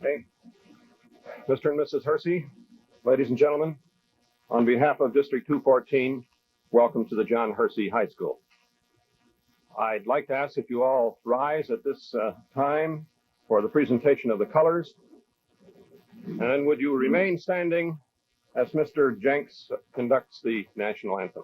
Okay. Mr. and Mrs. Hersey, ladies and gentlemen, on behalf of District 214, welcome to the John Hersey High School. I'd like to ask if you all rise at this time for the presentation of the colors, and would you remain standing as Mr. Jenks conducts the national anthem.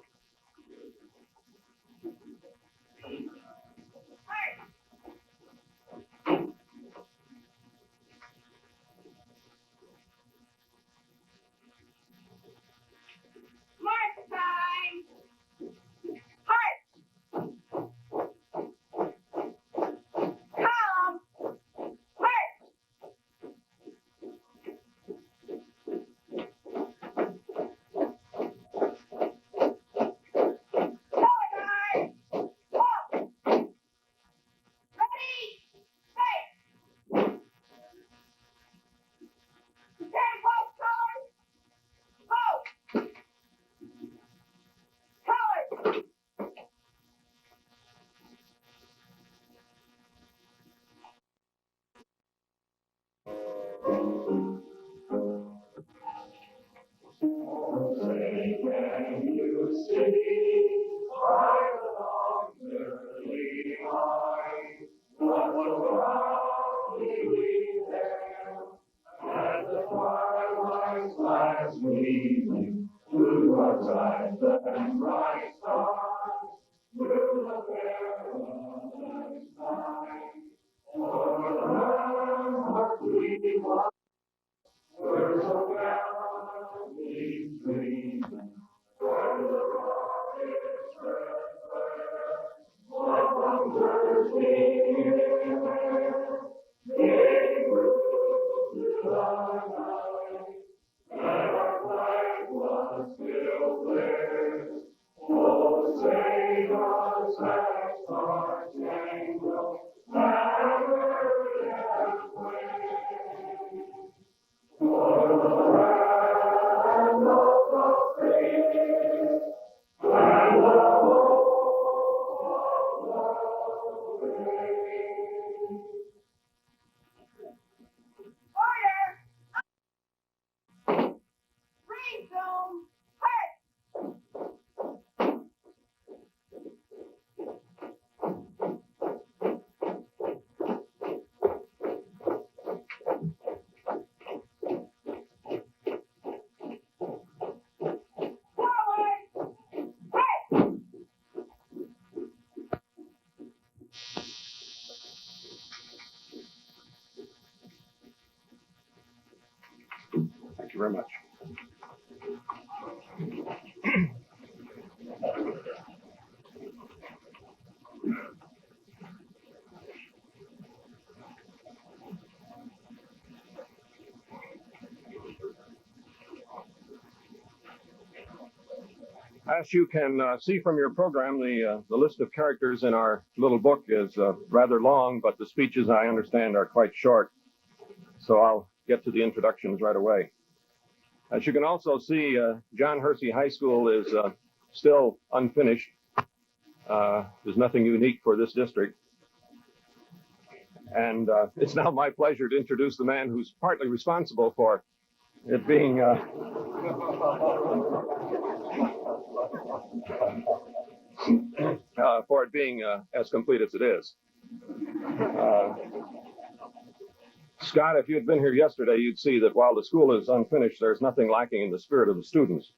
Thank you very much. As you can see from your program, the list of characters in our little book is rather long, but the speeches, I understand, are quite short. So I'll get to the introductions right away. As you can also see, John Hersey High School is still unfinished. There's nothing unique for this district. And it's now my pleasure to introduce the man who's partly responsible for it being as complete as it is. Scott, if you had been here yesterday, you'd see that while the school is unfinished, there's nothing lacking in the spirit of the students.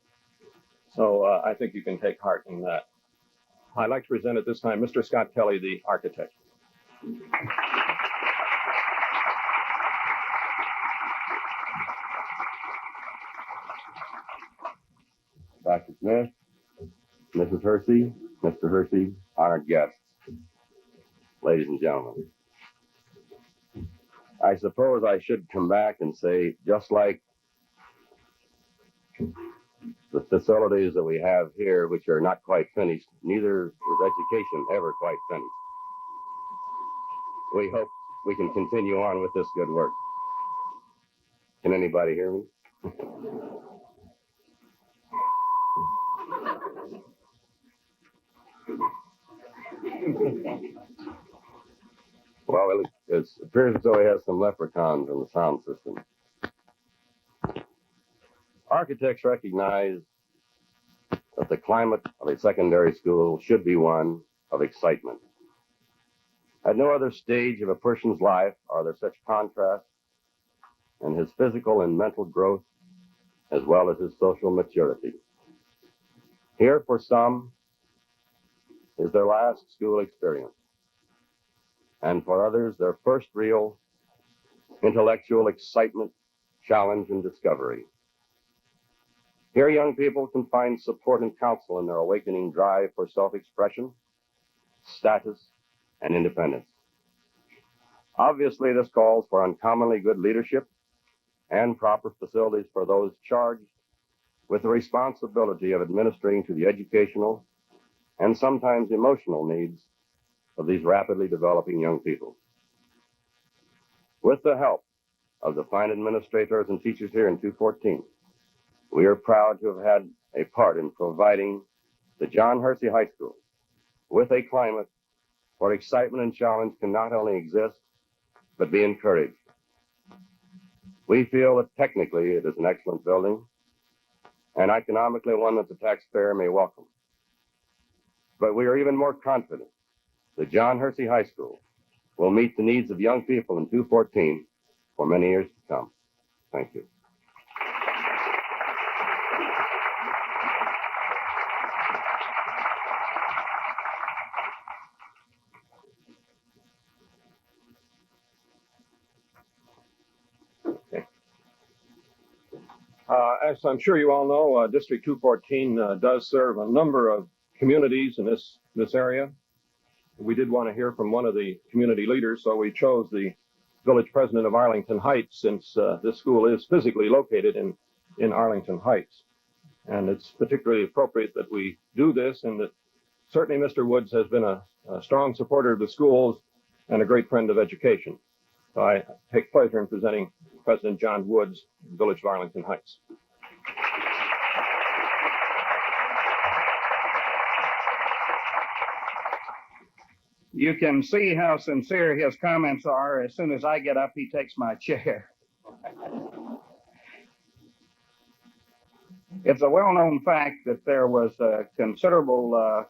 So I think you can take heart in that. I'd like to present at this time Mr. Scott Kelly, the architect. Dr. Smith, Mrs. Hersey, Mr. Hersey, honored guests, ladies and gentlemen. I suppose I should come back and say, just like the facilities that we have here, which are not quite finished, neither is education ever quite finished. We hope we can continue on with this good work. Can anybody hear me? Well, It appears as though he has some leprechauns in the sound system. Architects recognize that the climate of a secondary school should be one of excitement. At no other stage of a person's life are there such contrasts in his physical and mental growth as well as his social maturity. Here, for some, is their last school experience, and for others, their first real intellectual excitement, challenge, and discovery. Here, young people can find support and counsel in their awakening drive for self-expression, status, and independence. Obviously, this calls for uncommonly good leadership and proper facilities for those charged with the responsibility of administering to the educational and sometimes emotional needs of these rapidly developing young people. With the help of the fine administrators and teachers here in 214, we are proud to have had a part in providing the John Hersey High School with a climate where excitement and challenge can not only exist, but be encouraged. We feel that technically it is an excellent building and economically one that the taxpayer may welcome. But we are even more confident that John Hersey High School will meet the needs of young people in 214 for many years to come. Thank you. As I'm sure you all know, District 214 does serve a number of communities in this area. We did want to hear from one of the community leaders, so we chose the village president of Arlington Heights, since this school is physically located in Arlington Heights. And it's particularly appropriate that we do this, and that certainly Mr. Woods has been a strong supporter of the schools and a great friend of education. So I take pleasure in presenting President John Woods, Village of Arlington Heights. You can see how sincere his comments are. As soon as I get up, he takes my chair. It's a well-known fact that there was a considerable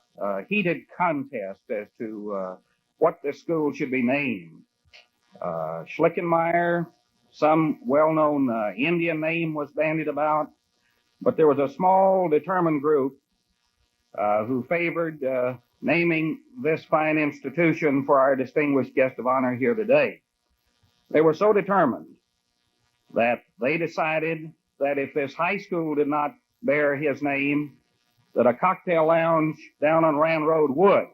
heated contest as to what this school should be named. Schlickenmeyer, some well-known Indian name was bandied about, but there was a small, determined group who favored naming this fine institution for our distinguished guest of honor here today. They were so determined that they decided that if this high school did not bear his name, that a cocktail lounge down on Rand Road would.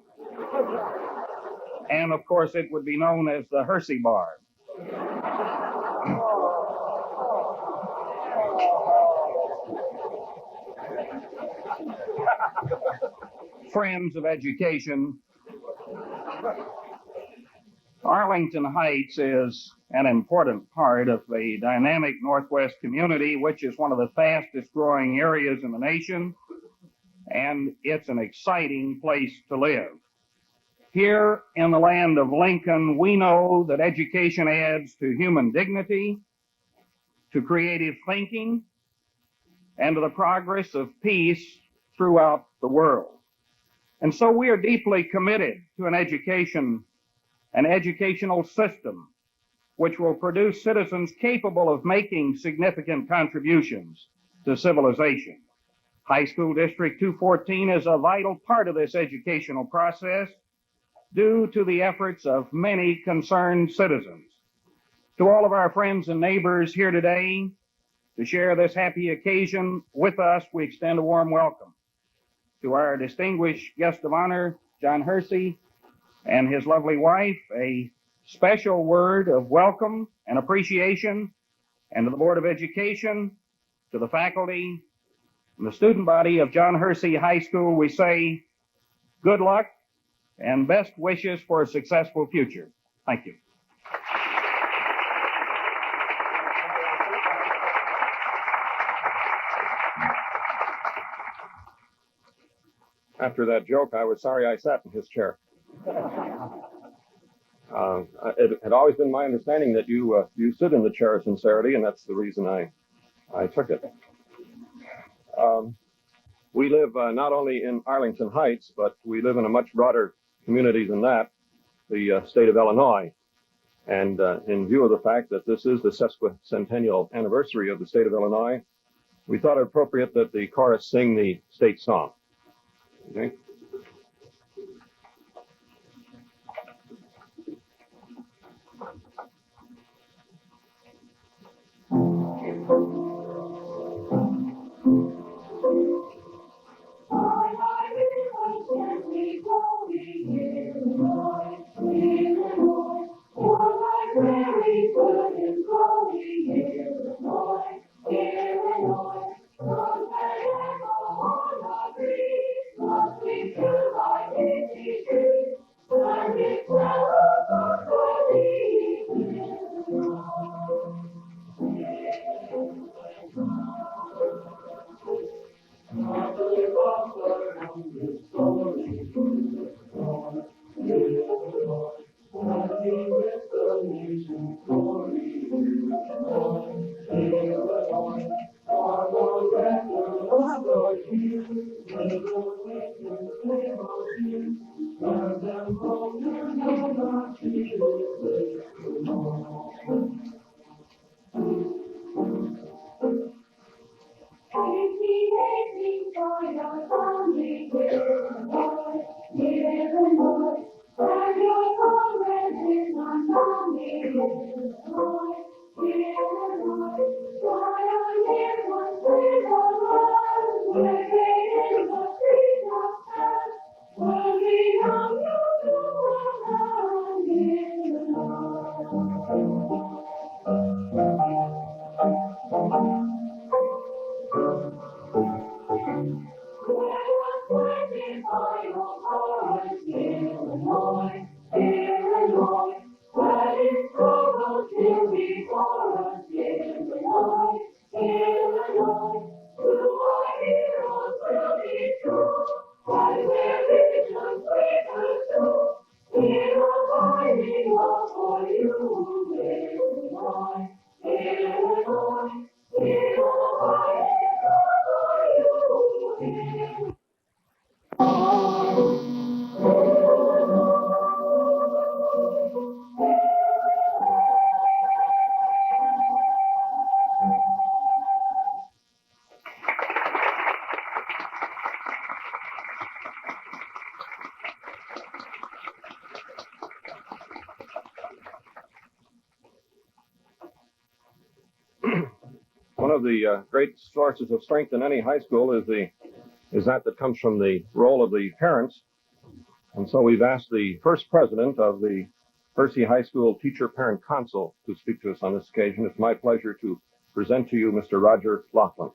And of course, it would be known as the Hersey Bar. Friends of education, Arlington Heights is an important part of the dynamic Northwest community, which is one of the fastest growing areas in the nation, and it's an exciting place to live. Here in the land of Lincoln, we know that education adds to human dignity, to creative thinking, and to the progress of peace throughout the world. And so we are deeply committed to an educational system which will produce citizens capable of making significant contributions to civilization. High School District 214 is a vital part of this educational process due to the efforts of many concerned citizens. To all of our friends and neighbors here today to share this happy occasion with us, we extend a warm welcome. To our distinguished guest of honor, John Hersey, and his lovely wife, a special word of welcome and appreciation, and to the Board of Education, to the faculty, and the student body of John Hersey High School, we say good luck and best wishes for a successful future. Thank you. After that joke, I was sorry I sat in his chair. It had always been my understanding that you sit in the chair of sincerity, and that's the reason I took it. We live not only in Arlington Heights, but we live in a much broader community than that, the state of Illinois. And in view of the fact that this is the sesquicentennial anniversary of the state of Illinois, we thought it appropriate that the chorus sing the state song. Okay? One of the great sources of strength in any high school is that comes from the role of the parents. And so we've asked the first president of the Hersey High School Teacher Parent Council to speak to us on this occasion. It's my pleasure to present to you Mr. Roger Laughlin.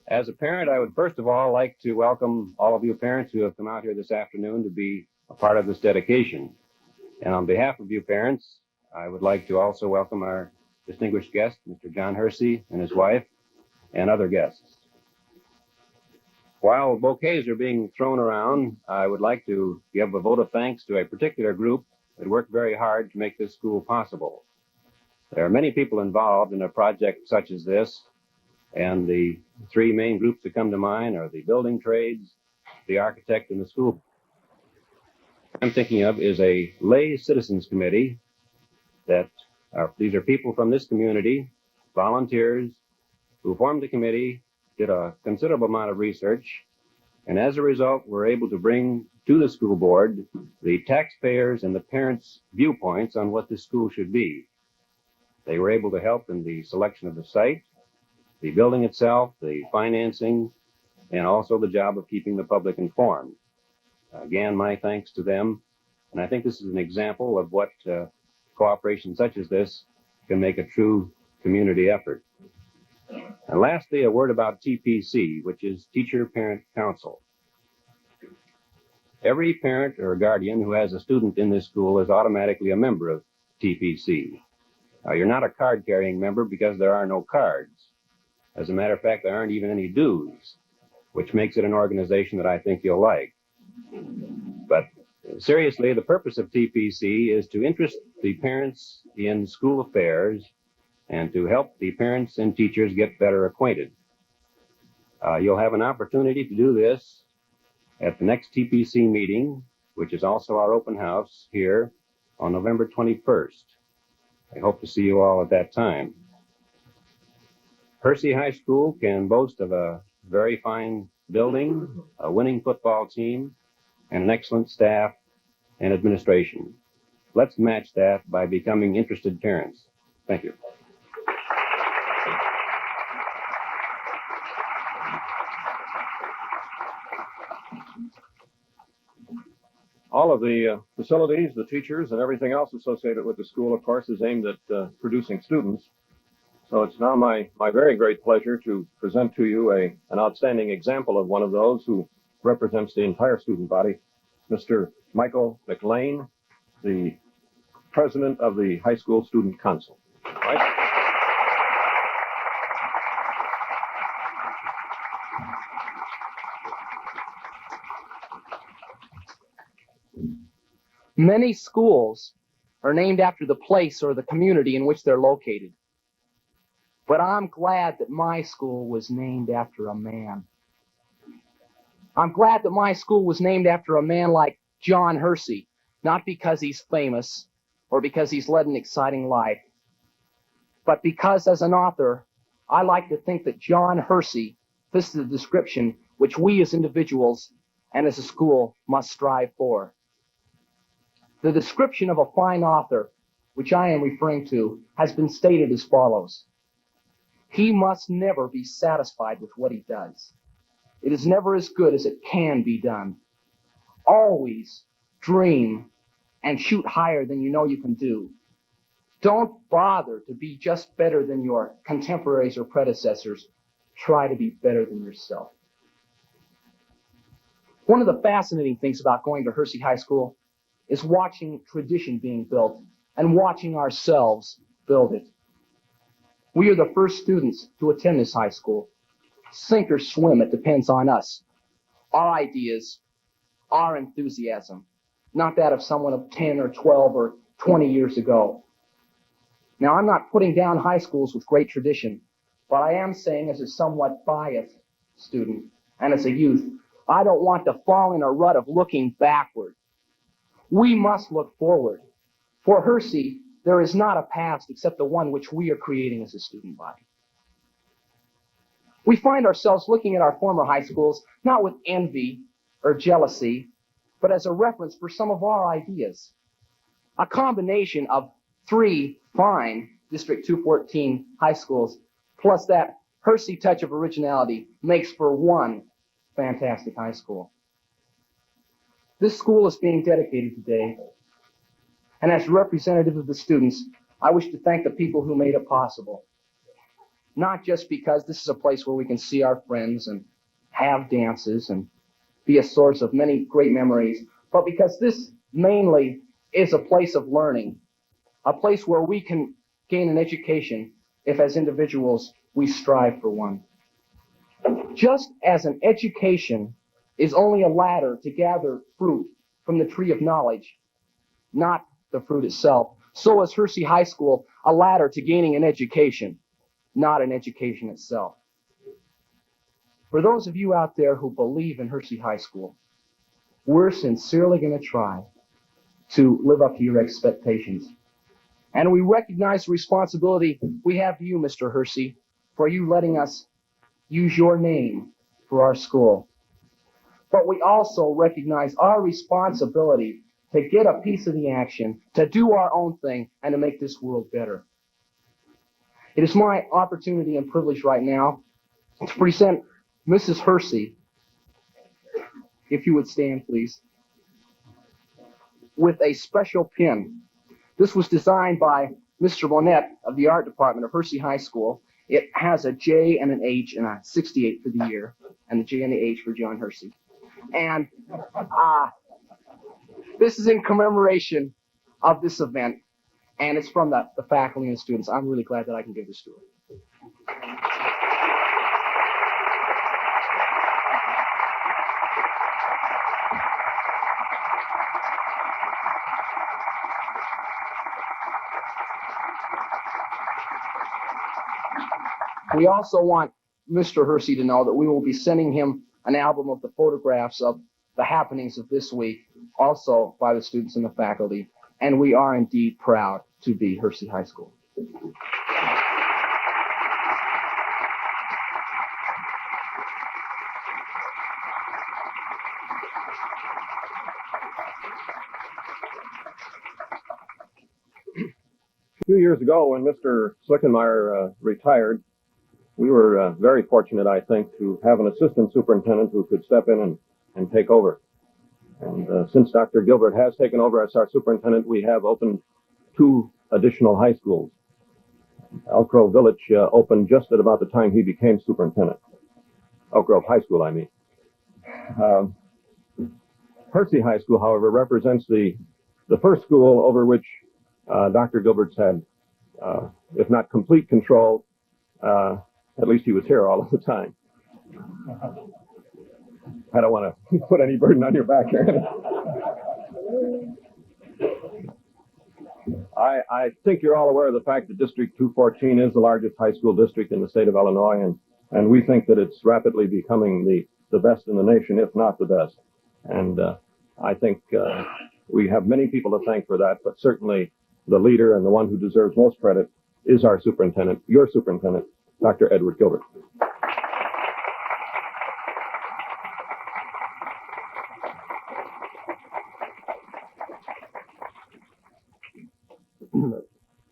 As a parent, I would first of all like to welcome all of you parents who have come out here this afternoon to be a part of this dedication. And on behalf of you parents, I would like to also welcome our distinguished guest, Mr. John Hersey and his wife, and other guests. While bouquets are being thrown around, I would like to give a vote of thanks to a particular group that worked very hard to make this school possible. There are many people involved in a project such as this, and the three main groups that come to mind are the building trades, the architect, and the school. I'm thinking of is a lay citizens committee these are people from this community, volunteers, who formed the committee, did a considerable amount of research, and as a result, were able to bring to the school board the taxpayers and the parents' viewpoints on what this school should be. They were able to help in the selection of the site, the building itself, the financing, and also the job of keeping the public informed. Again, my thanks to them, and I think this is an example of what cooperation such as this can make a true community effort. And lastly, a word about TPC, which is Teacher Parent Council. Every parent or guardian who has a student in this school is automatically a member of TPC. You're not a card-carrying member because there are no cards. As a matter of fact, there aren't even any dues. which makes it an organization that I think you'll like. But seriously, the purpose of TPC is to interest the parents in school affairs and to help the parents and teachers get better acquainted. You'll have an opportunity to do this at the next TPC meeting, which is also our open house here on November 21st. I hope to see you all at that time. Hersey High School can boast of a very fine building, a winning football team, and an excellent staff and administration. Let's match that by becoming interested parents. Thank you. All of the facilities, the teachers, and everything else associated with the school, of course, is aimed at producing students. So it's now my very great pleasure to present to you an outstanding example of one of those who represents the entire student body, Mr. Michael McLean, the president of the High School Student Council. Right? Many schools are named after the place or the community in which they're located. But I'm glad that my school was named after a man. I'm glad that my school was named after a man like John Hersey, not because he's famous or because he's led an exciting life, but because as an author, I like to think that John Hersey fits the description which we as individuals and as a school must strive for. The description of a fine author, which I am referring to, has been stated as follows. He must never be satisfied with what he does. It is never as good as it can be done. Always dream and shoot higher than you know you can do. Don't bother to be just better than your contemporaries or predecessors. Try to be better than yourself. One of the fascinating things about going to Hersey High School is watching tradition being built and watching ourselves build it. We are the first students to attend this high school. Sink or swim, it depends on us. Our ideas, our enthusiasm, not that of someone of 10 or 12 or 20 years ago. Now, I'm not putting down high schools with great tradition, but I am saying as a somewhat biased student and as a youth, I don't want to fall in a rut of looking backward. We must look forward. For Hersey, there is not a past except the one which we are creating as a student body. We find ourselves looking at our former high schools not with envy or jealousy, but as a reference for some of our ideas. A combination of 3 fine District 214 high schools, plus that Hersey touch of originality, makes for one fantastic high school. This school is being dedicated today, and as representative of the students, I wish to thank the people who made it possible. Not just because this is a place where we can see our friends and have dances and be a source of many great memories, but because this mainly is a place of learning, a place where we can gain an education if as individuals we strive for one. Just as an education is only a ladder to gather fruit from the tree of knowledge, not the fruit itself, so is Hersey High School a ladder to gaining an education, not an education itself. For those of you out there who believe in Hersey High School, we're sincerely going to try to live up to your expectations. And we recognize the responsibility we have to you, Mr. Hersey, for you letting us use your name for our school. But we also recognize our responsibility to get a piece of the action, to do our own thing, and to make this world better. It is my opportunity and privilege right now to present Mrs. Hersey, if you would stand, please, with a special pin. This was designed by Mr. Monette of the art department of Hersey High School. It has a J and an H and a 68 for the year, and the J and the H for John Hersey. And this is in commemoration of this event, and it's from the faculty and students. I'm really glad that I can give this to her. We also want Mr. Hersey to know that we will be sending him an album of the photographs of the happenings of this week, also by the students and the faculty. And we are indeed proud to be Hersey High School. A few years ago, when Mr. Slickenmeyer retired, we were very fortunate, I think, to have an assistant superintendent who could step in and take over. And since Dr. Gilbert has taken over as our superintendent, we have opened 2 additional high schools. Elk Grove Village opened just at about the time he became superintendent. Elk Grove High School, I mean. Hersey High School, however, represents the first school over which Dr. Gilbert's had, if not complete control, at least he was here all of the time. I don't want to put any burden on your back here. I think you're all aware of the fact that District 214 is the largest high school district in the state of Illinois, and we think that it's rapidly becoming the best in the nation, if not the best. And I think we have many people to thank for that, but certainly the leader and the one who deserves most credit is our superintendent, your superintendent, Dr. Edward Gilbert.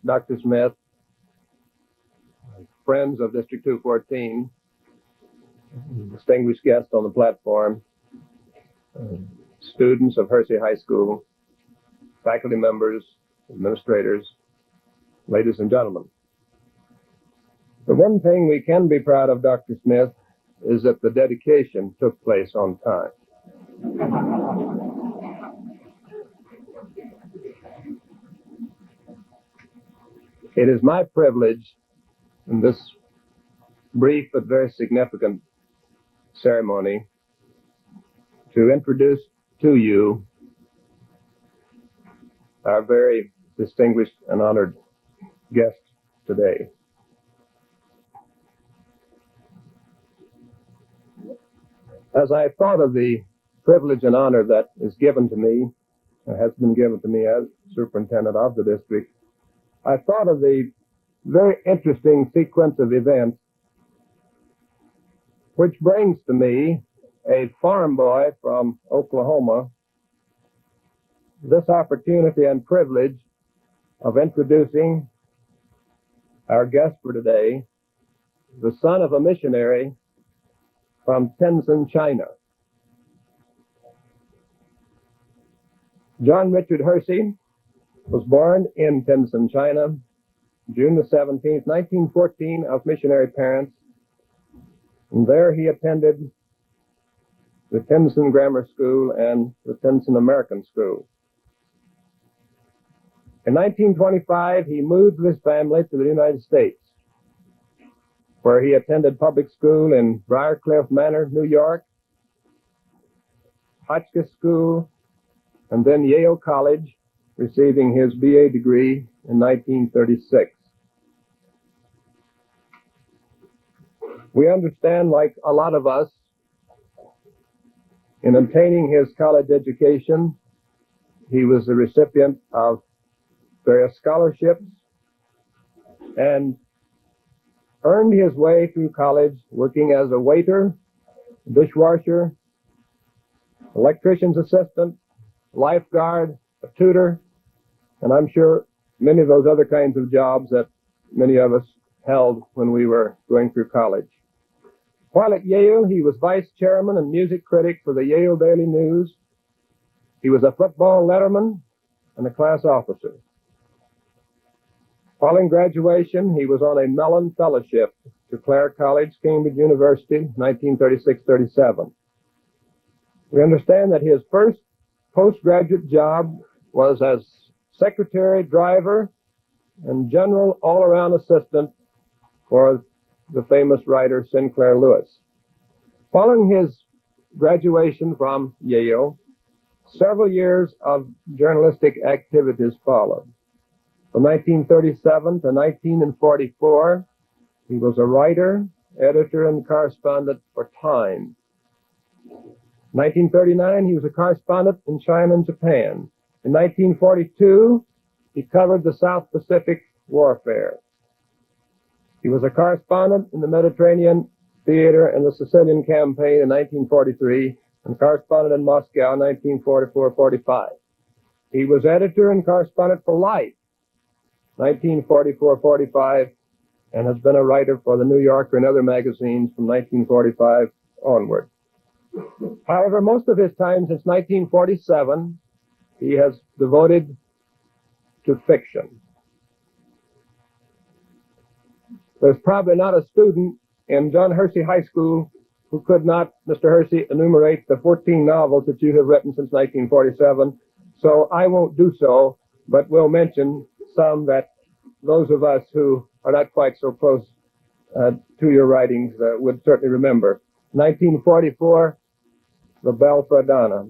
Dr. Smith, friends of District 214, distinguished guests on the platform, students of Hersey High School, faculty members, administrators, ladies and gentlemen. The one thing we can be proud of, Dr. Smith, is that the dedication took place on time. It is my privilege in this brief but very significant ceremony to introduce to you our very distinguished and honored guest today. As I thought of the privilege and honor that is given to me, has been given to me as superintendent of the district, I thought of the very interesting sequence of events which brings to me, a farm boy from Oklahoma, this opportunity and privilege of introducing our guest for today, the son of a missionary from Tientsin, China. John Richard Hersey was born in Tientsin, China, June the 17th, 1914, of missionary parents. And there he attended the Tientsin Grammar School and the Tientsin American School. In 1925, he moved with his family to the United States, where he attended public school in Briarcliff Manor, New York, Hotchkiss School, and then Yale College, receiving his BA degree in 1936. We understand, like a lot of us, in obtaining his college education, he was the recipient of various scholarships and earned his way through college working as a waiter, dishwasher, electrician's assistant, lifeguard, a tutor, and I'm sure many of those other kinds of jobs that many of us held when we were going through college. While at Yale, he was vice chairman and music critic for the Yale Daily News. He was a football letterman and a class officer. Following graduation, he was on a Mellon Fellowship to Clare College, Cambridge University, 1936-37. We understand that his first postgraduate job was as secretary, driver, and general all-around assistant for the famous writer Sinclair Lewis. Following his graduation from Yale, several years of journalistic activities followed. From 1937 to 1944, he was a writer, editor, and correspondent for Time. In 1939, he was a correspondent in China and Japan. In 1942, he covered the South Pacific warfare. He was a correspondent in the Mediterranean theater and the Sicilian campaign in 1943 and correspondent in Moscow in 1944-45. He was editor and correspondent for Life, 1944-45, and has been a writer for the New Yorker and other magazines from 1945 onward. However, most of his time since 1947, he has devoted to fiction. There's probably not a student in John Hersey High School who could not, Mr. Hersey, enumerate the 14 novels that you have written since 1947, so I won't do so, but will mention some that those of us who are not quite so close to your writings would certainly remember. 1944, The Bell for Adana.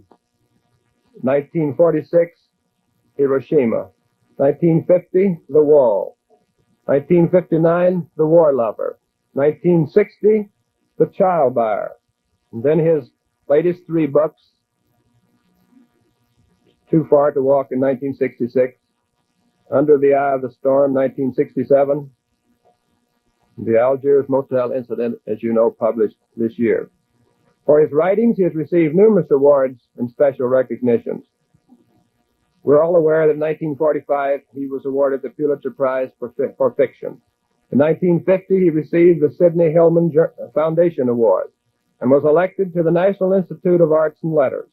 1946, Hiroshima. 1950, The Wall. 1959, The War Lover. 1960, The Child Buyer. And then his latest three books, Too Far to Walk in 1966, Under the Eye of the Storm, 1967, the Algiers Motel Incident, as you know, published this year. For his writings, he has received numerous awards and special recognitions. We're all aware that in 1945, he was awarded the Pulitzer Prize for fiction. In 1950, he received the Sidney Hillman Foundation Award and was elected to the National Institute of Arts and Letters.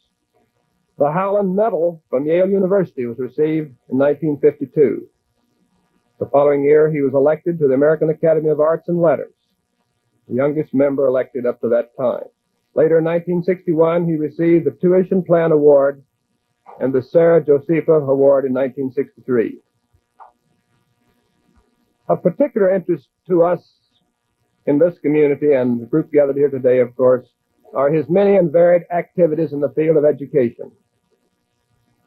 The Howland Medal from Yale University was received in 1952. The following year, he was elected to the American Academy of Arts and Letters, the youngest member elected up to that time. Later in 1961, he received the Tuition Plan Award and the Sarah Josepha Award in 1963. Of particular interest to us in this community and the group gathered here today, of course, are his many and varied activities in the field of education.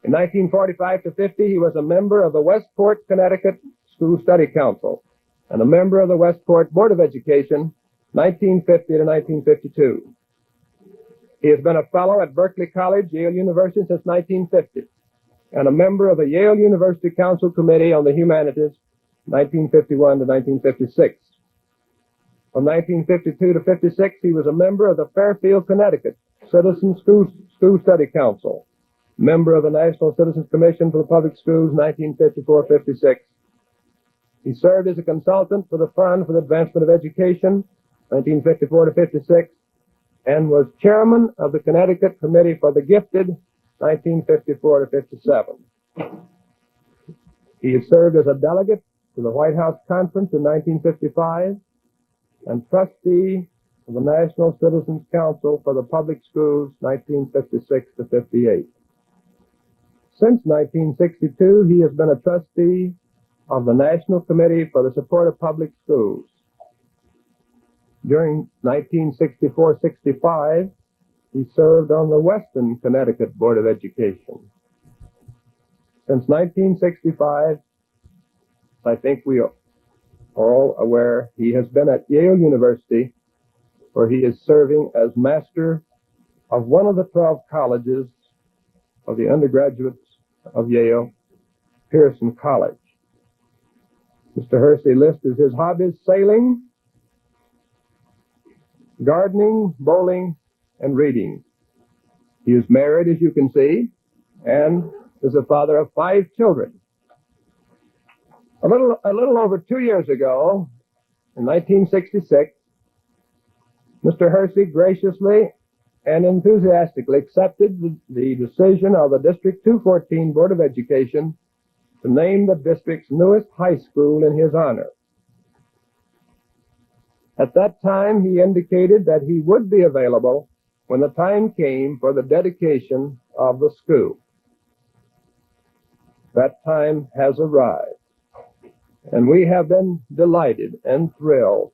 In 1945 to 50, he was a member of the Westport, Connecticut School Study Council and a member of the Westport Board of Education, 1950 to 1952. He has been a fellow at Berkeley College, Yale University since 1950, and a member of the Yale University Council Committee on the Humanities, 1951 to 1956. From 1952 to 56, he was a member of the Fairfield, Connecticut Citizen School Study Council, member of the National Citizens Commission for the Public Schools, 1954-56. He served as a consultant for the Fund for the Advancement of Education, 1954 to 56, and was chairman of the Connecticut Committee for the Gifted, 1954 to 57. He has served as a delegate to the White House Conference in 1955 and trustee of the National Citizens Council for the Public Schools, 1956 to 58. Since 1962, he has been a trustee of the National Committee for the Support of Public Schools. During 1964-65, he served on the Western Connecticut Board of Education. Since 1965, I think we are all aware, he has been at Yale University, where he is serving as master of one of the 12 colleges of the undergraduates of Yale, Pearson College. Mr. Hersey lists his hobbies sailing, gardening, bowling, and reading. He is married, as you can see, and is a father of 5 children. A little over 2 years ago, in 1966, Mr. Hersey graciously and enthusiastically accepted the decision of the District 214 Board of Education to name the district's newest high school in his honor. At that time, he indicated that he would be available when the time came for the dedication of the school. That time has arrived, and we have been delighted and thrilled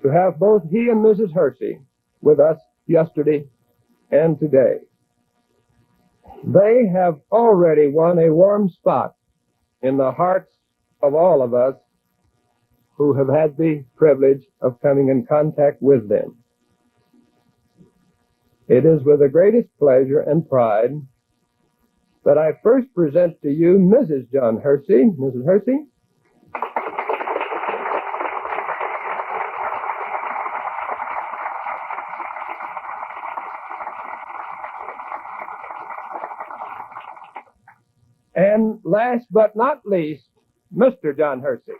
to have both he and Mrs. Hersey with us yesterday and today. They have already won a warm spot in the hearts of all of us who have had the privilege of coming in contact with them. It is with the greatest pleasure and pride that I first present to you Mrs. John Hersey. Mrs. Hersey. And last but not least, Mr. John Hersey.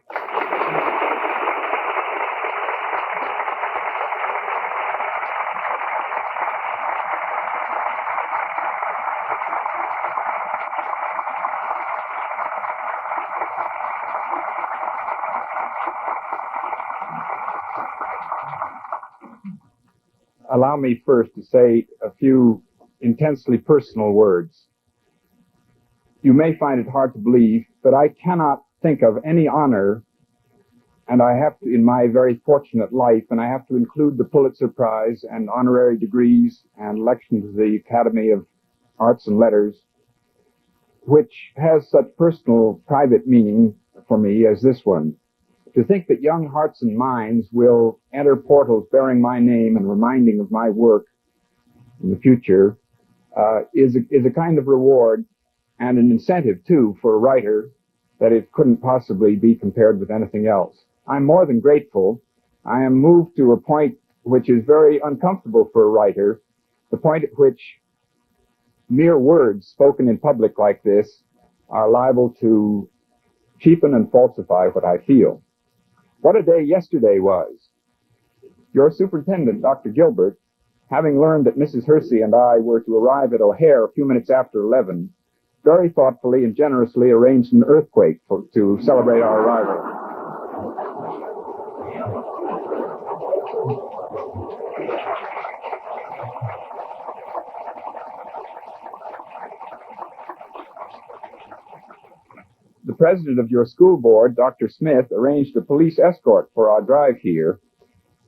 Allow me first to say a few intensely personal words. You may find it hard to believe, but I cannot think of any honor, and I have to, in my very fortunate life, and I have to include the Pulitzer Prize and honorary degrees and election to the Academy of Arts and Letters, which has such personal, private meaning for me as this one. To think that young hearts and minds will enter portals bearing my name and reminding of my work in the future is a kind of reward and an incentive, too, for a writer that it couldn't possibly be compared with anything else. I'm more than grateful. I am moved to a point which is very uncomfortable for a writer, the point at which mere words spoken in public like this are liable to cheapen and falsify what I feel. What a day yesterday was. Your superintendent, Dr. Gilbert, having learned that Mrs. Hersey and I were to arrive at O'Hare a few minutes after 11, very thoughtfully and generously arranged an earthquake to celebrate our arrival. The president of your school board, Dr. Smith, arranged a police escort for our drive here,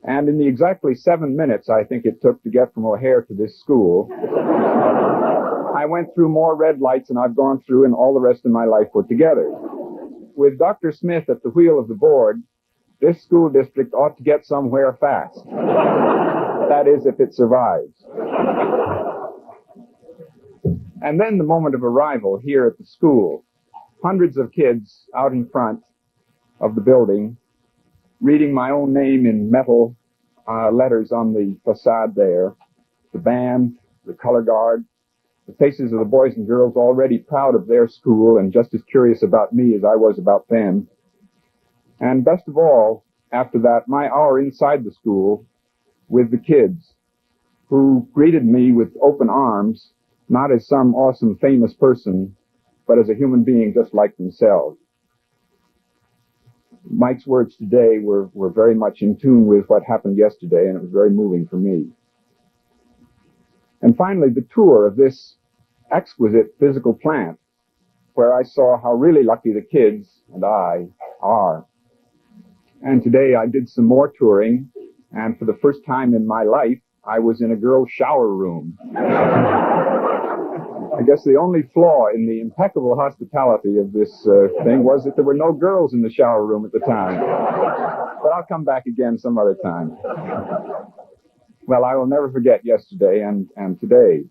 and in the exactly 7 minutes I think it took to get from O'Hare to this school, I went through more red lights than I've gone through in all the rest of my life put together. With Dr. Smith at the wheel of the board, this school district ought to get somewhere fast. That is, if it survives. And then the moment of arrival here at the school. Hundreds of kids out in front of the building, reading my own name in metal letters on the facade there, the band, the color guard, the faces of the boys and girls already proud of their school and just as curious about me as I was about them. And best of all, after that, my hour inside the school with the kids who greeted me with open arms, not as some awesome famous person, but as a human being just like themselves. Mike's words today were very much in tune with what happened yesterday, and it was very moving for me. And finally, the tour of this exquisite physical plant, where I saw how really lucky the kids and I are. And today I did some more touring, and for the first time in my life, I was in a girl's shower room. I guess the only flaw in the impeccable hospitality of this thing was that there were no girls in the shower room at the time. But I'll come back again some other time. Well, I will never forget yesterday and today.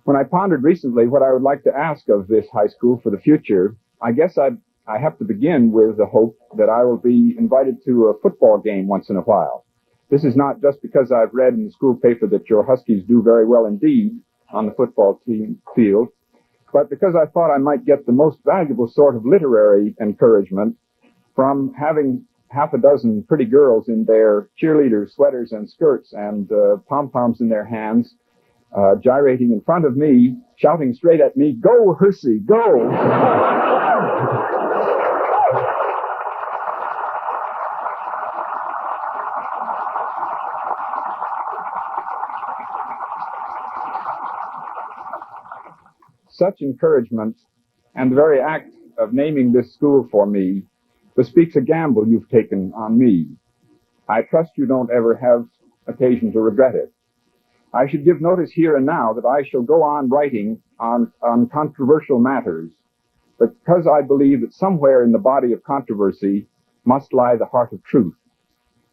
When I pondered recently what I would like to ask of this high school for the future, I guess I have to begin with the hope that I will be invited to a football game once in a while. This is not just because I've read in the school paper that your Huskies do very well indeed on the football team field, but because I thought I might get the most valuable sort of literary encouragement from having half a dozen pretty girls in their cheerleader sweaters and skirts and pom-poms in their hands, gyrating in front of me, shouting straight at me, "Go, Hersey, go!" Such encouragement and the very act of naming this school for me bespeaks a gamble you've taken on me. I trust you don't ever have occasion to regret it. I should give notice here and now that I shall go on writing on controversial matters, because I believe that somewhere in the body of controversy must lie the heart of truth.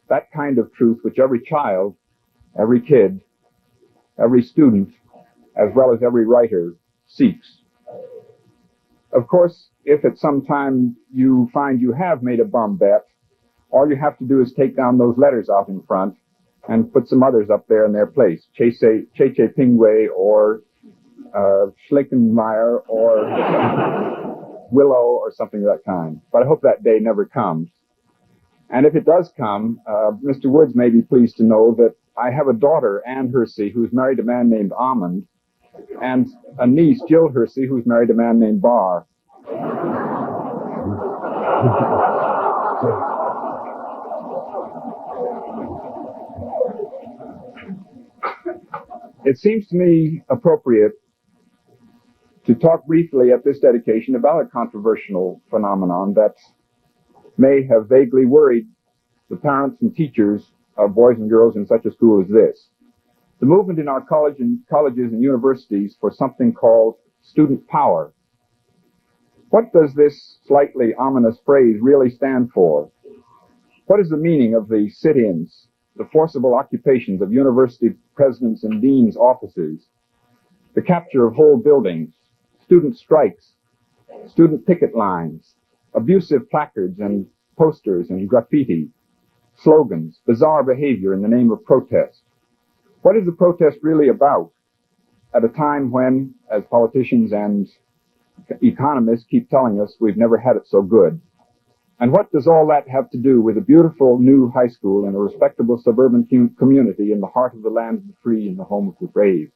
That kind of truth which every child, every kid, every student, as well as every writer seeks. Of course, if at some time you find you have made a bum bet, all you have to do is take down those letters out in front and put some others up there in their place. Cheche Pingway or Schlickenmeyer or Willow or something of that kind. But I hope that day never comes. And if it does come, Mr. Woods may be pleased to know that I have a daughter, Ann Hersey, who's married a man named Almond, and a niece, Jill Hersey, who's married a man named Barr. It seems to me appropriate to talk briefly at this dedication about a controversial phenomenon that may have vaguely worried the parents and teachers of boys and girls in such a school as this. The movement in our colleges and universities for something called student power. What does this slightly ominous phrase really stand for? What is the meaning of the sit-ins, the forcible occupations of university presidents and deans' offices, the capture of whole buildings, student strikes, student picket lines, abusive placards and posters and graffiti, slogans, bizarre behavior in the name of protest? What is the protest really about at a time when, as politicians and economists keep telling us, we've never had it so good? And what does all that have to do with a beautiful new high school in a respectable suburban community in the heart of the land of the free and the home of the brave?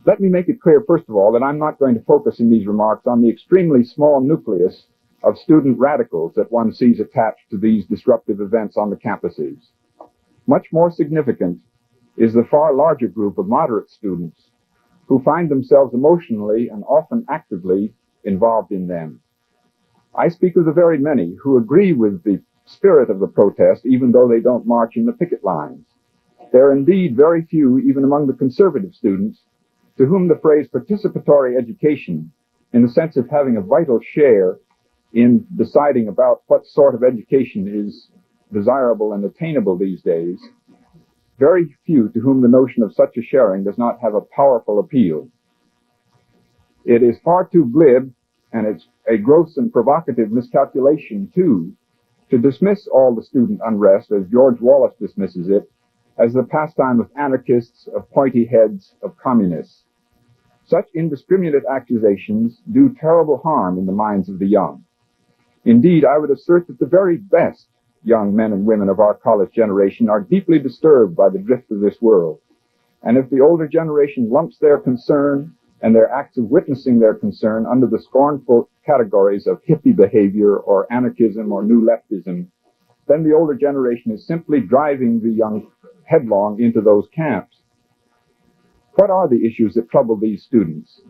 Let me make it clear, first of all, that I'm not going to focus in these remarks on the extremely small nucleus of student radicals that one sees attached to these disruptive events on the campuses. Much more significant is the far larger group of moderate students who find themselves emotionally and often actively involved in them. I speak of the very many who agree with the spirit of the protest, even though they don't march in the picket lines. There are indeed very few, even among the conservative students, to whom the phrase participatory education, in the sense of having a vital share in deciding about what sort of education is desirable and attainable these days, very few to whom the notion of such a sharing does not have a powerful appeal. It is far too glib, and it's a gross and provocative miscalculation, too, to dismiss all the student unrest, as George Wallace dismisses it, as the pastime of anarchists, of pointy heads, of communists. Such indiscriminate accusations do terrible harm in the minds of the young. Indeed, I would assert that the very best young men and women of our college generation are deeply disturbed by the drift of this world. And if the older generation lumps their concern and their acts of witnessing their concern under the scornful categories of hippie behavior or anarchism or new leftism, then the older generation is simply driving the young headlong into those camps. What are the issues that trouble these students?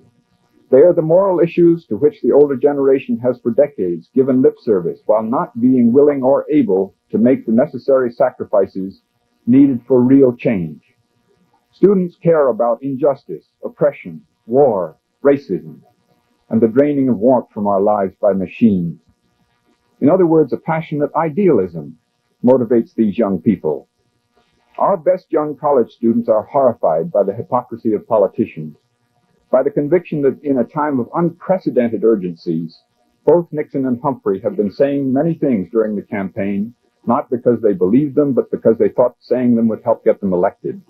They are the moral issues to which the older generation has for decades given lip service while not being willing or able to make the necessary sacrifices needed for real change. Students care about injustice, oppression, war, racism, and the draining of warmth from our lives by machines. In other words, a passionate idealism motivates these young people. Our best young college students are horrified by the hypocrisy of politicians, by the conviction that in a time of unprecedented urgencies, both Nixon and Humphrey have been saying many things during the campaign, not because they believed them, but because they thought saying them would help get them elected.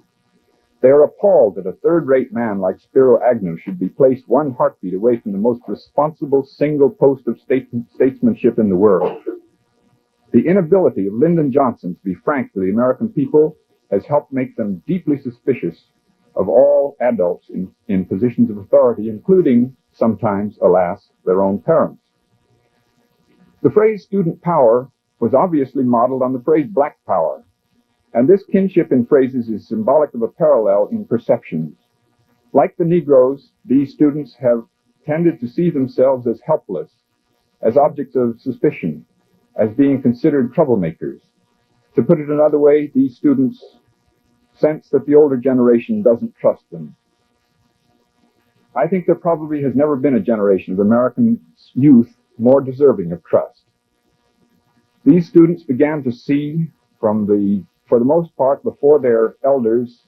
They are appalled that a third-rate man like Spiro Agnew should be placed one heartbeat away from the most responsible single post of statesmanship in the world. The inability of Lyndon Johnson to be frank to the American people has helped make them deeply suspicious of all adults in positions of authority, including, sometimes, alas, their own parents. The phrase student power was obviously modeled on the phrase black power, and this kinship in phrases is symbolic of a parallel in perceptions. Like the Negroes, these students have tended to see themselves as helpless, as objects of suspicion, as being considered troublemakers. To put it another way, these students sense that the older generation doesn't trust them. I think there probably has never been a generation of American youth more deserving of trust. These students began to see for the most part before their elders,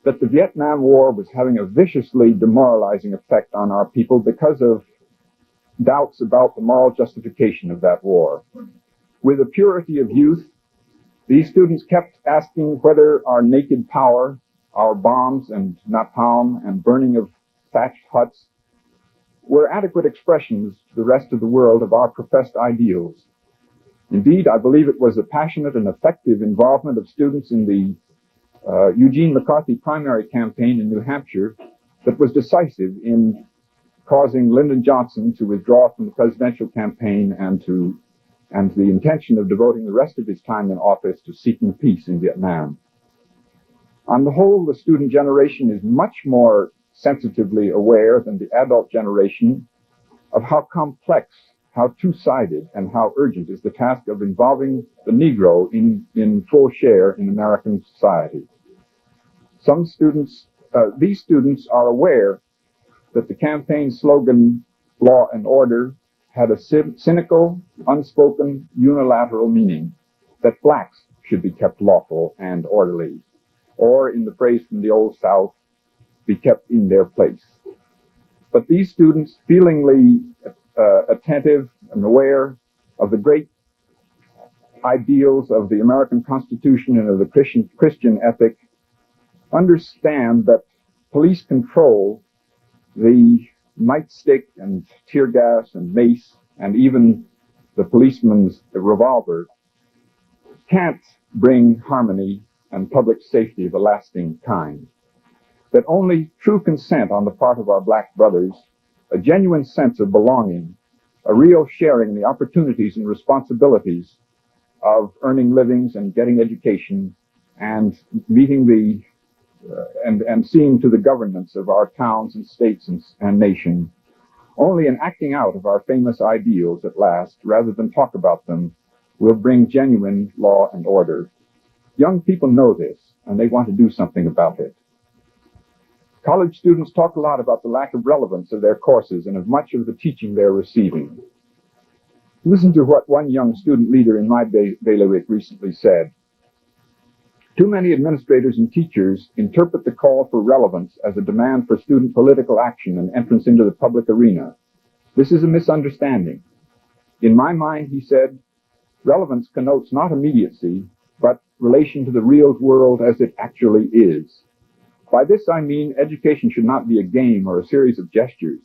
that the Vietnam War was having a viciously demoralizing effect on our people because of doubts about the moral justification of that war. With the purity of youth, these students kept asking whether our naked power, our bombs and napalm and burning of thatched huts were adequate expressions to the rest of the world of our professed ideals. Indeed, I believe it was the passionate and effective involvement of students in the Eugene McCarthy primary campaign in New Hampshire that was decisive in causing Lyndon Johnson to withdraw from the presidential campaign and the intention of devoting the rest of his time in office to seeking peace in Vietnam. On the whole, the student generation is much more sensitively aware than the adult generation of how complex, how two-sided, and how urgent is the task of involving the Negro in full share in American society. These students are aware that the campaign slogan, law and order, had a cynical, unspoken, unilateral meaning, that blacks should be kept lawful and orderly, or in the phrase from the Old South, be kept in their place. But these students, feelingly attentive and aware of the great ideals of the American Constitution and of the Christian ethic, understand that police control, the nightstick and tear gas and mace and even the policeman's revolver can't bring harmony and public safety of a lasting kind. That only true consent on the part of our black brothers, a genuine sense of belonging, a real sharing in the opportunities and responsibilities of earning livings and getting education and meeting and seeing to the governance of our towns and states and nation, only an acting out of our famous ideals at last, rather than talk about them, will bring genuine law and order. Young people know this, and they want to do something about it. College students talk a lot about the lack of relevance of their courses and of much of the teaching they're receiving. Listen to what one young student leader in my bailiwick recently said. Too many administrators and teachers interpret the call for relevance as a demand for student political action and entrance into the public arena. This is a misunderstanding. In my mind, he said, relevance connotes not immediacy, but relation to the real world as it actually is. By this I mean education should not be a game or a series of gestures,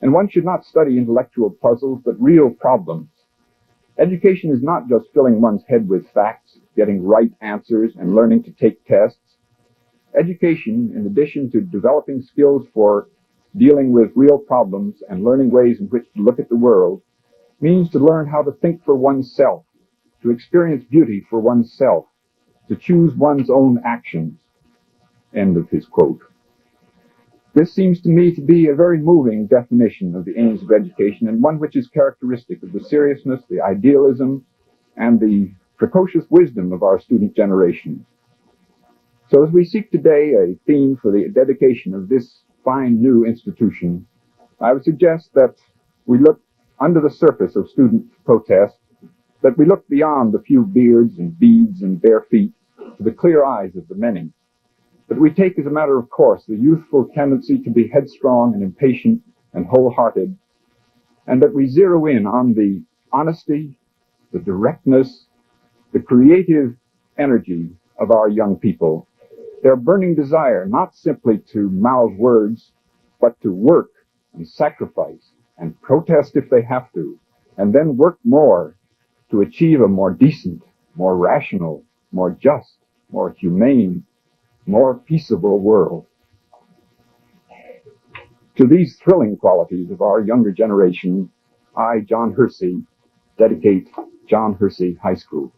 and one should not study intellectual puzzles, but real problems. Education is not just filling one's head with facts, getting right answers, and learning to take tests. Education, in addition to developing skills for dealing with real problems and learning ways in which to look at the world, means to learn how to think for oneself, to experience beauty for oneself, to choose one's own actions. End of his quote. This seems to me to be a very moving definition of the aims of education, and one which is characteristic of the seriousness, the idealism, and the precocious wisdom of our student generation. So as we seek today a theme for the dedication of this fine new institution, I would suggest that we look under the surface of student protest, that we look beyond the few beards and beads and bare feet to the clear eyes of the many, that we take as a matter of course the youthful tendency to be headstrong and impatient and wholehearted, and that we zero in on the honesty, the directness, the creative energy of our young people, their burning desire not simply to mouth words, but to work and sacrifice and protest if they have to, and then work more to achieve a more decent, more rational, more just, more humane, more peaceable world. To these thrilling qualities of our younger generation, I, John Hersey, dedicate John Hersey High School.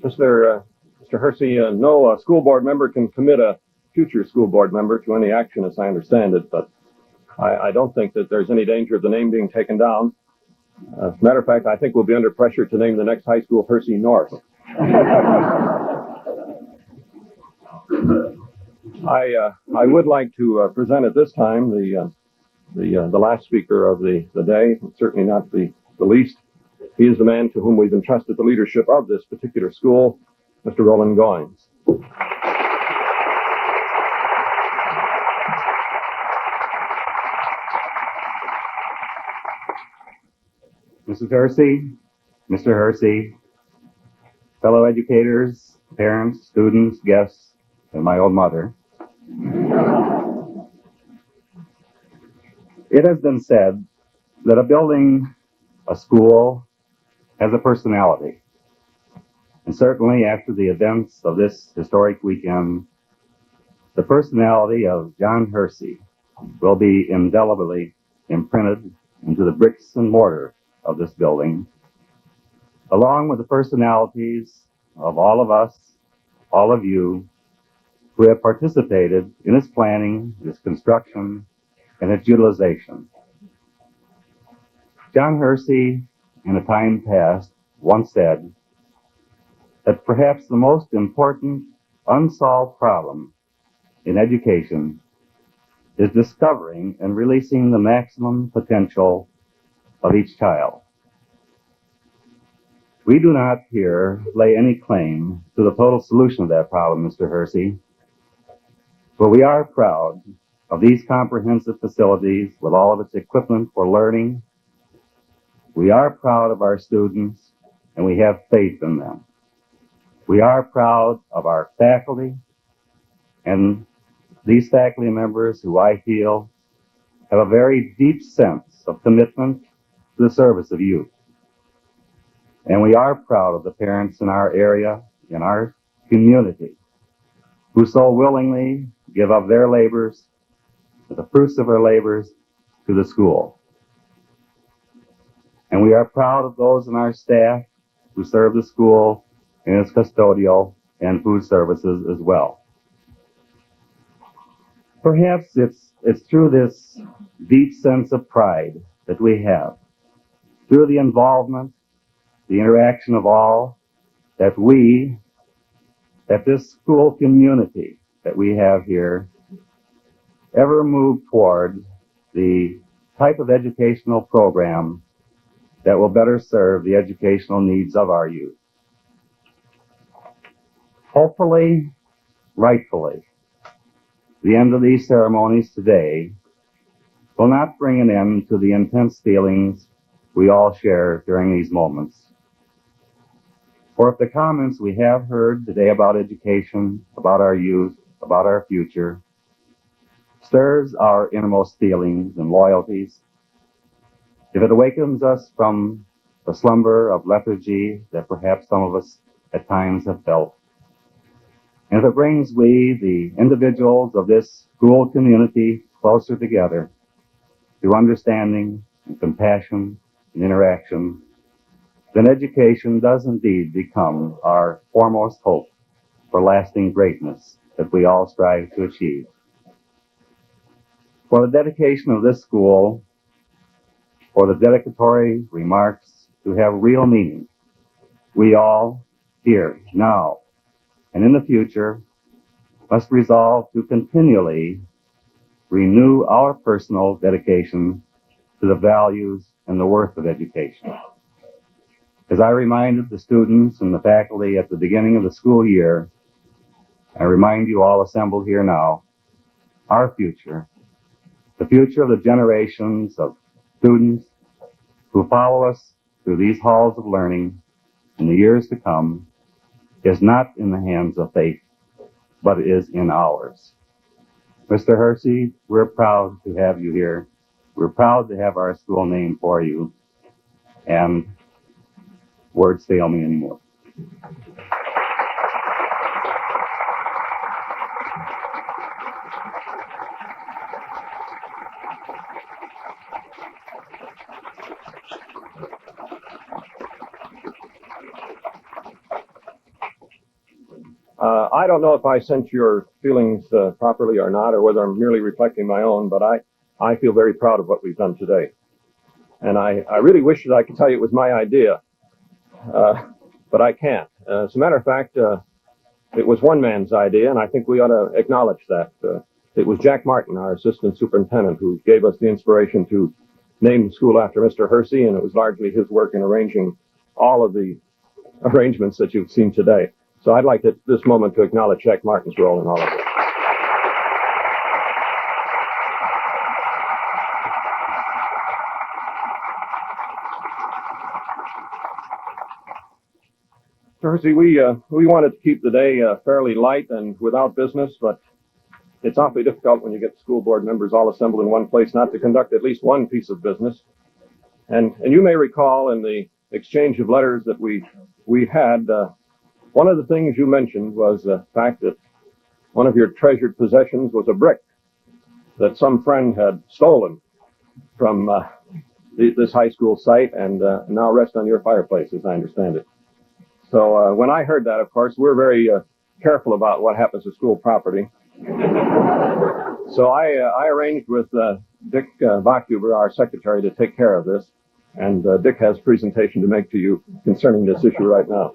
Mr. Hersey, no school board member can commit a future school board member to any action, as I understand it, but I don't think that there's any danger of the name being taken down. As a matter of fact, I think we'll be under pressure to name the next high school Hersey North. I would like to present at this time the last speaker of the day, certainly not the least. He is the man to whom we've entrusted the leadership of this particular school, Mr. Roland Goins. Mrs. Hersey, Mr. Hersey, fellow educators, parents, students, guests, and my old mother. It has been said that a building, a school, has a personality. And certainly after the events of this historic weekend, the personality of John Hersey will be indelibly imprinted into the bricks and mortar of this building, along with the personalities of all of us, all of you, who have participated in its planning, its construction, and its utilization. John Hersey, in a time past, once said that perhaps the most important unsolved problem in education is discovering and releasing the maximum potential of each child. We do not here lay any claim to the total solution of that problem, Mr. Hersey, but we are proud of these comprehensive facilities with all of its equipment for learning. We are proud of our students, and we have faith in them. We are proud of our faculty, and these faculty members who I feel have a very deep sense of commitment to the service of youth. And we are proud of the parents in our area, in our community, who so willingly give up their labors, the fruits of their labors, to the school. And we are proud of those in our staff who serve the school in its custodial and food services as well. Perhaps it's through this deep sense of pride that we have, through the involvement, the interaction of all, that this school community that we have here, ever move toward the type of educational program that will better serve the educational needs of our youth. Hopefully, rightfully, the end of these ceremonies today will not bring an end to the intense feelings we all share during these moments. For if the comments we have heard today about education, about our youth, about our future, stirs our innermost feelings and loyalties, if it awakens us from the slumber of lethargy that perhaps some of us at times have felt, and if it brings we, the individuals of this school community, closer together through understanding and compassion and interaction, then education does indeed become our foremost hope for lasting greatness that we all strive to achieve. For the dedication of this school, for the dedicatory remarks to have real meaning, we all, here, now, and in the future, must resolve to continually renew our personal dedication to the values and the worth of education. As I reminded the students and the faculty at the beginning of the school year, I remind you all assembled here now, our future, the future of the generations of students who follow us through these halls of learning in the years to come, is not in the hands of fate, but is in ours. Mr. Hersey, we're proud to have you here. We're proud to have our school named for you, and words fail me anymore. I don't know if I sent your feelings properly or not, or whether I'm merely reflecting my own, but I feel very proud of what we've done today. And I really wish that I could tell you it was my idea, but I can't. As a matter of fact, it was one man's idea, and I think we ought to acknowledge that. It was Jack Martin, our assistant superintendent, who gave us the inspiration to name the school after Mr. Hersey, and it was largely his work in arranging all of the arrangements that you've seen today. So I'd like at this moment to acknowledge Jack Martin's role in all of it. Hersey, we wanted to keep the day fairly light and without business, but it's awfully difficult when you get school board members all assembled in one place not to conduct at least one piece of business. And you may recall in the exchange of letters that we had, one of the things you mentioned was the fact that one of your treasured possessions was a brick that some friend had stolen from this high school site and now rests on your fireplace, as I understand it. So when I heard that, of course, we're very careful about what happens to school property. So I arranged with Dick Bachhuber, our secretary, to take care of this. And Dick has a presentation to make to you concerning this issue right now.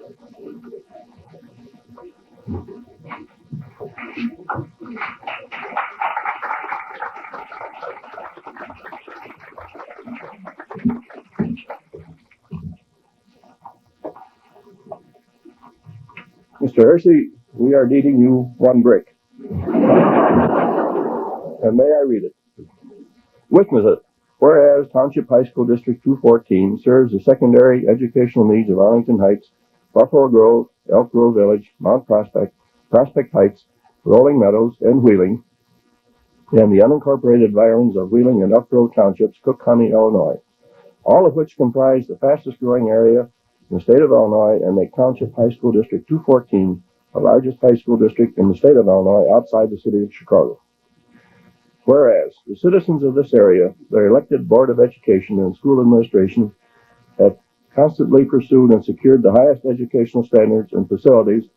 Mr. Hersey, we are deeding you one brick. And may I read it? Witness it. Whereas Township High School District 214 serves the secondary educational needs of Arlington Heights, Buffalo Grove, Elk Grove Village, Mount Prospect, Prospect Heights, Rolling Meadows, and Wheeling, and the unincorporated environs of Wheeling and Elk Grove Townships, Cook County, Illinois, all of which comprise the fastest growing area in the state of Illinois and make Township High School District 214 the largest high school district in the state of Illinois outside the city of Chicago. Whereas the citizens of this area, their elected Board of Education and school administration have constantly pursued and secured the highest educational standards and facilities,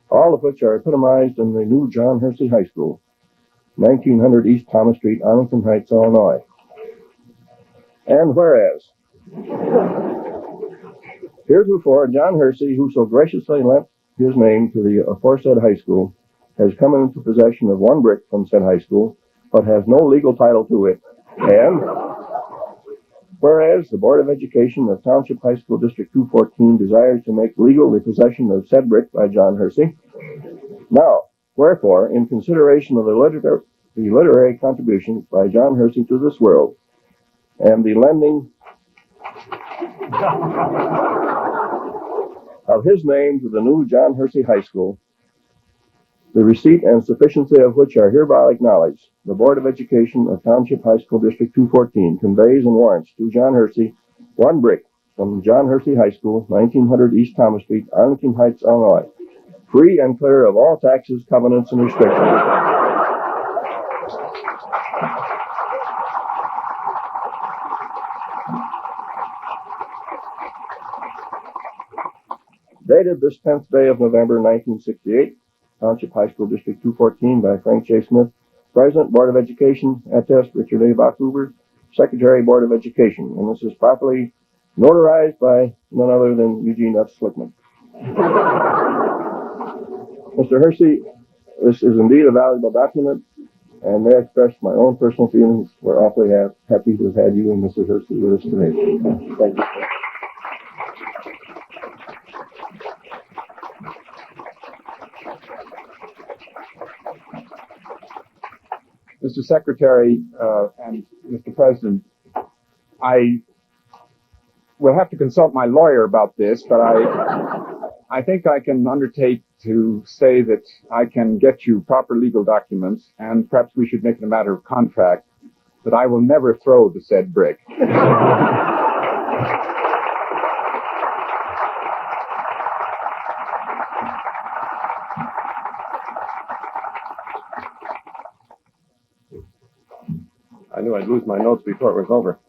all of which are epitomized in the new John Hersey High School, 1900 East Thomas Street, Arlington Heights, Illinois. And whereas heretofore John Hersey, who so graciously lent his name to the aforesaid high school, has come into possession of one brick from said high school, but has no legal title to it. And whereas the Board of Education of Township High School District 214 desires to make legal the possession of said brick by John Hersey. Now, wherefore, in consideration of the literary contributions by John Hersey to this world, and the lending of his name to the new John Hersey High School, the receipt and sufficiency of which are hereby acknowledged, the Board of Education of Township High School District 214 conveys and warrants to John Hersey one brick from John Hersey High School, 1900 East Thomas Street, Arlington Heights, Illinois, free and clear of all taxes, covenants, and restrictions. Dated this 10th day of November, 1968, Township High School District 214 by Frank J. Smith, President, Board of Education, attest Richard A. Bachhuber, Secretary, Board of Education. And this is properly notarized by none other than Eugene F. Slickman. Mr. Hersey, this is indeed a valuable document, and may I express my own personal feelings. We're awfully happy to have had you and Mrs. Hersey with us today. Thank you. Mr. Secretary and Mr. President, I will have to consult my lawyer about this, but I think I can undertake to say that I can get you proper legal documents, and perhaps we should make it a matter of contract that I will never throw the said brick. I knew I'd lose my notes before it was over.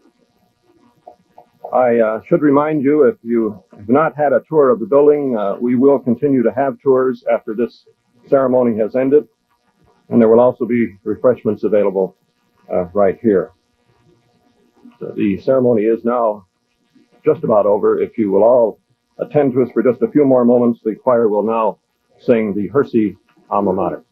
I should remind you, if you have not had a tour of the building, we will continue to have tours after this ceremony has ended, and there will also be refreshments available right here. So the ceremony is now just about over. If you will all attend to us for just a few more moments, the choir will now sing the Hersey alma mater.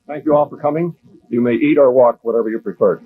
Thank you all for coming. You may eat or walk, whatever you prefer.